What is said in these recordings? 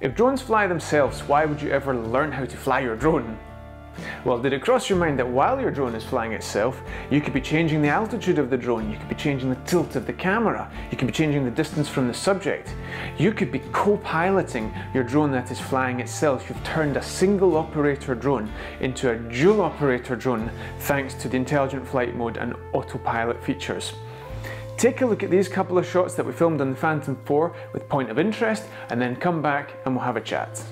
If drones fly themselves, why would you ever learn how to fly your drone? Well, did it cross your mind that while your drone is flying itself, you could be changing the altitude of the drone, you could be changing the tilt of the camera, you could be changing the distance from the subject. You could be co-piloting your drone that is flying itself. You've turned a single operator drone into a dual operator drone thanks to the intelligent flight mode and autopilot features. Take a look at these couple of shots that we filmed on the Phantom 4 with point of interest, and then come back and we'll have a chat.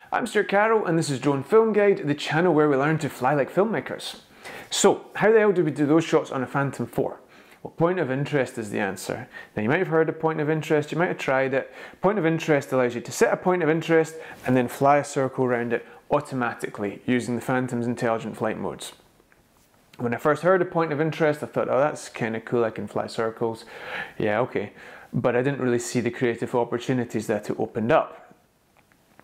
I'm Stewart and this is Drone Film Guide, the channel where we learn to fly like filmmakers. So, how the hell do we do those shots on a Phantom 4? Well, point of interest is the answer. Now, you might have heard of point of interest, you might have tried it. Point of interest allows you to set a point of interest and then fly a circle around it automatically using the Phantom's intelligent flight modes. When I first heard of point of interest, I thought, oh, that's kind of cool, I can fly circles. Yeah, okay. But I didn't really see the creative opportunities that it opened up.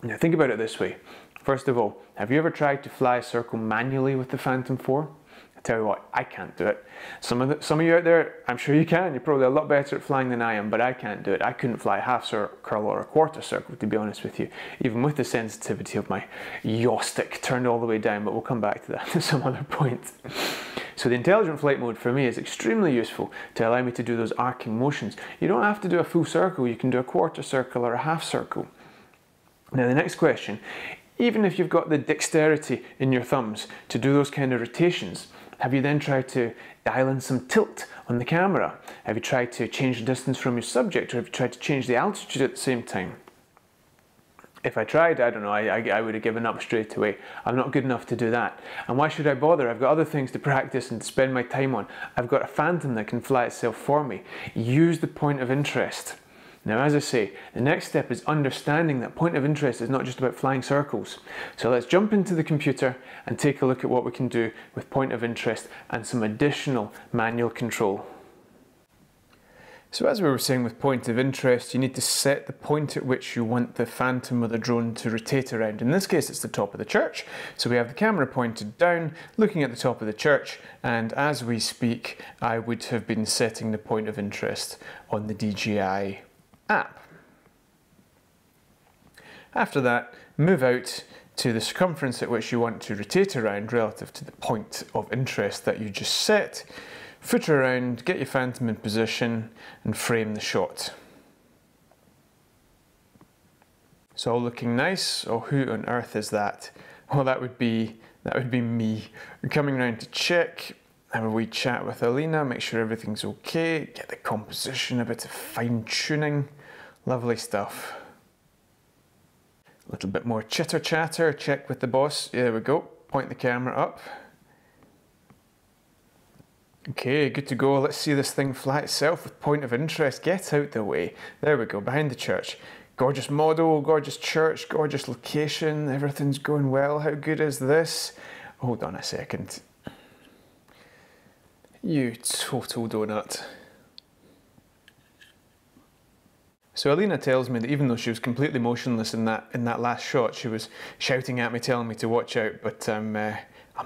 Now think about it this way. First of all, have you ever tried to fly a circle manually with the Phantom 4? I tell you what, I can't do it. Some of you out there, I'm sure you can. You're probably a lot better at flying than I am, but I can't do it. I couldn't fly a half circle or a quarter circle, to be honest with you, even with the sensitivity of my yaw stick turned all the way down, but we'll come back to that at some other point. So the intelligent flight mode for me is extremely useful to allow me to do those arcing motions. You don't have to do a full circle, you can do a quarter circle or a half circle. Now the next question, even if you've got the dexterity in your thumbs to do those kind of rotations, have you then tried to dial in some tilt on the camera? Have you tried to change the distance from your subject, or have you tried to change the altitude at the same time? If I tried, I don't know, I would have given up straight away. I'm not good enough to do that. And why should I bother? I've got other things to practice and to spend my time on. I've got a Phantom that can fly itself for me. Use the point of interest. Now, as I say, the next step is understanding that point of interest is not just about flying circles. So let's jump into the computer and take a look at what we can do with point of interest and some additional manual control. So as we were saying with point of interest, you need to set the point at which you want the Phantom or the drone to rotate around. In this case, it's the top of the church. So we have the camera pointed down, looking at the top of the church, and as we speak, I would have been setting the point of interest on the DJI app. After that, move out to the circumference at which you want to rotate around relative to the point of interest that you just set. Foot around, get your Phantom in position and frame the shot. It's all looking nice. Oh, who on earth is that? Well, that would be me. I'm coming around to check, have a wee chat with Alina, make sure everything's okay, get the composition, a bit of fine tuning, lovely stuff. A little bit more chitter chatter, check with the boss, there we go, point the camera up. Okay, good to go, let's see this thing fly itself with point of interest, get out the way. There we go, behind the church. Gorgeous model, gorgeous church, gorgeous location, everything's going well, how good is this? Hold on a second. You total donut. So Alina tells me that even though she was completely motionless in that last shot, she was shouting at me, telling me to watch out, but I'm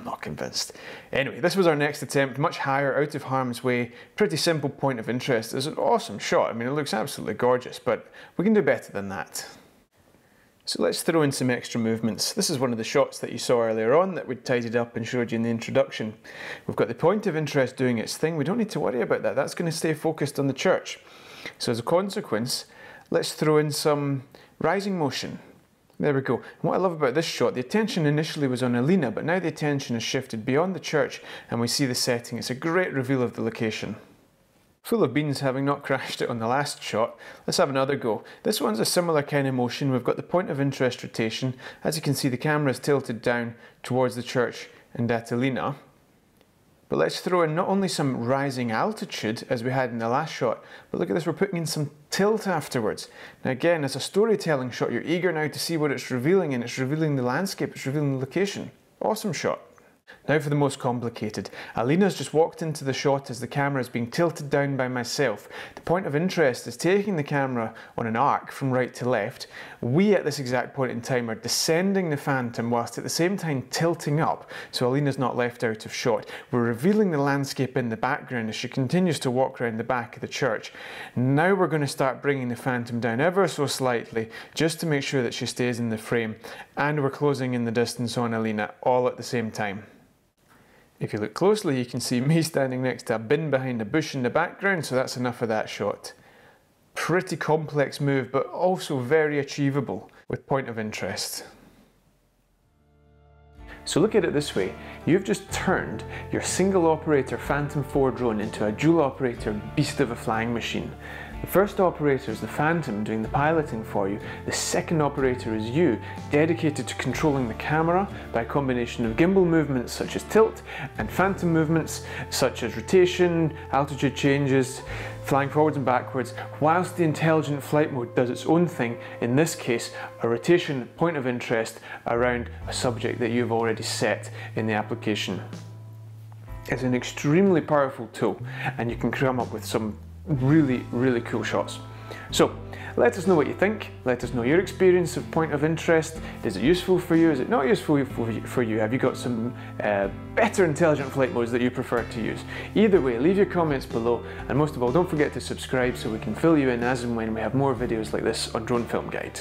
not convinced. Anyway, this was our next attempt, much higher, out of harm's way, pretty simple point of interest. It's an awesome shot. I mean, it looks absolutely gorgeous, but we can do better than that. So let's throw in some extra movements. This is one of the shots that you saw earlier on that we tidied up and showed you in the introduction. We've got the point of interest doing its thing. We don't need to worry about that. That's going to stay focused on the church. So as a consequence, let's throw in some rising motion. There we go. And what I love about this shot, the attention initially was on Alina, but now the attention has shifted beyond the church and we see the setting. It's a great reveal of the location. Full of beans, having not crashed it on the last shot, let's have another go. This one's a similar kind of motion. We've got the point of interest rotation. As you can see, the camera is tilted down towards the church and at Alina. But let's throw in not only some rising altitude as we had in the last shot, but look at this, we're putting in some tilt afterwards. Now again, as a storytelling shot, you're eager now to see what it's revealing, and it's revealing the landscape, it's revealing the location. Awesome shot. Now for the most complicated. Alina's just walked into the shot as the camera is being tilted down by myself. The point of interest is taking the camera on an arc from right to left. We at this exact point in time are descending the phantom whilst at the same time tilting up, so Alina's not left out of shot. We're revealing the landscape in the background as she continues to walk around the back of the church. Now we're going to start bringing the phantom down ever so slightly just to make sure that she stays in the frame, and we're closing in the distance on Alina all at the same time. If you look closely, you can see me standing next to a bin behind a bush in the background, so that's enough of that shot. Pretty complex move, but also very achievable with point of interest. So look at it this way, you've just turned your single operator Phantom 4 drone into a dual operator beast of a flying machine. The first operator is the Phantom doing the piloting for you. The second operator is you, dedicated to controlling the camera by a combination of gimbal movements such as tilt and Phantom movements such as rotation, altitude changes, flying forwards and backwards, whilst the intelligent flight mode does its own thing, in this case a rotation point of interest around a subject that you've already set in the application. It's an extremely powerful tool and you can come up with some really cool shots. So let us know what you think, let us know your experience of point of interest. Is it useful for you, is it not useful for you? Have you got some better intelligent flight modes that you prefer to use? Either way, leave your comments below, and most of all, don't forget to subscribe so we can fill you in as and when we have more videos like this on Drone Film Guide.